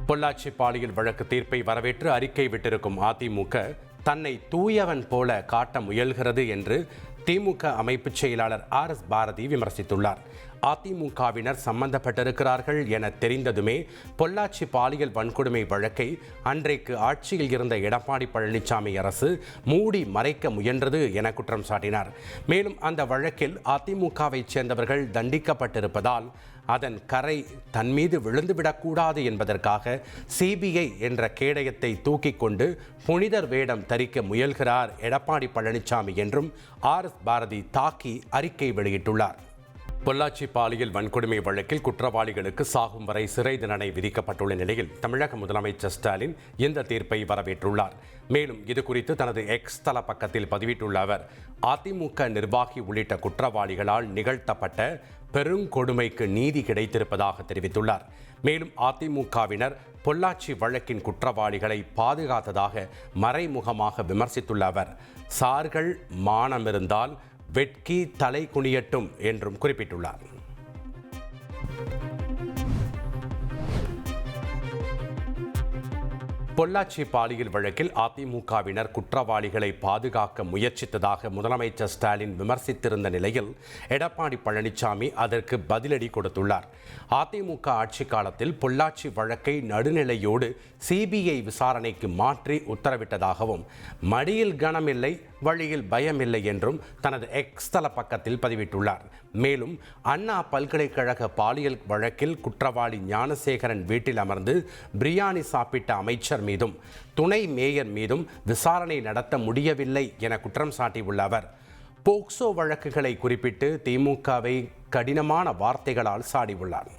பொள்ளாச்சி பாலியல் வழக்கு தீர்ப்பை வரவேற்று அறிக்கை விட்டிருக்கும் அதிமுக தன்னை தூயவன் போல காட்ட முயல்கிறது என்று திமுக அமைப்பு செயலாளர் RS பாரதி விமர்சித்துள்ளார். அதிமுகவினர் சம்பந்தப்பட்டிருக்கிறார்கள் என தெரிந்ததுமே பொள்ளாச்சி பாலியல் வன்கொடுமை வழக்கை அன்றைக்கு ஆட்சியில் இருந்த எடப்பாடி பழனிசாமி அரசு மூடி மறைக்க முயன்றது என குற்றம் சாட்டினார். மேலும் அந்த வழக்கில் அதிமுகவை சேர்ந்தவர்கள் தண்டிக்கப்பட்டிருப்பதால் அதன் கரை தன் மீது விழுந்துவிடக்கூடாது என்பதற்காக CBI என்ற கேடயத்தை தூக்கி கொண்டு புனிதர் வேடம் தரிக்க முயல்கிறார் எடப்பாடி பழனிசாமி என்றும் RS பாரதி தாக்கி அறிக்கை வெளியிட்டுள்ளார். பொள்ளாச்சி பாலியல் வன்கொடுமை வழக்கில் குற்றவாளிகளுக்கு சாகும் வரை சிறை தண்டனை விதிக்கப்பட்டுள்ள நிலையில் தமிழக முதலமைச்சர் ஸ்டாலின் இந்த தீர்ப்பை வரவேற்றுள்ளார். மேலும் இது குறித்து தனது எக்ஸ் தள பக்கத்தில் பதிவிட்டுள்ள அவர், அதிமுக நிர்வாகி உள்ளிட்ட குற்றவாளிகளால் நிகழ்த்தப்பட்ட பெருங்கொடுமைக்கு நீதி கிடைத்திருப்பதாக தெரிவித்துள்ளார். மேலும் அதிமுகவினர் பொள்ளாச்சி வழக்கின் குற்றவாளிகளை பாதுகாத்ததாக மறைமுகமாக விமர்சித்துள்ள அவர், சார்கள் மானமிருந்தால் வெட்கி தலை குனியட்டும் என்றும் குறிப்பிட்டுள்ளார். பொள்ளாச்சி பாலியல் வழக்கில் அதிமுகவினர் குற்றவாளிகளை பாதுகாக்க முயற்சித்ததாக முதலமைச்சர் ஸ்டாலின் விமர்சித்திருந்த நிலையில் எடப்பாடி பழனிசாமி அதற்கு பதிலடி கொடுத்துள்ளார். அதிமுக ஆட்சி காலத்தில் பொள்ளாச்சி வழக்கை நடுநிலையோடு CBI விசாரணைக்கு மாற்றி உத்தரவிட்டதாகவும் மடியில் கனமில்லை வழியில் பயமில்லை என்றும் தனது எக்ஸ் தள பக்கத்தில் பதிவிட்டுள்ளார். மேலும் அண்ணா பல்கலைக்கழக பாலியல் வழக்கில் குற்றவாளி ஞானசேகரன் வீட்டில் அமர்ந்து பிரியாணி சாப்பிட்ட அமைச்சர் மீதும் துணை மேயர் மீதும் விசாரணை நடத்த முடியவில்லை என குற்றம் சாட்டியுள்ள அவர், போக்சோ வழக்குகளை குறிப்பிட்டு திமுகவை கடினமான வார்த்தைகளால் சாடியுள்ளார்.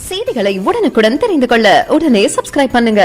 செய்திகளை உடனுக்குடன் தெரிந்து கொள்ள உடனே சப்ஸ்கிரைப் பண்ணுங்க.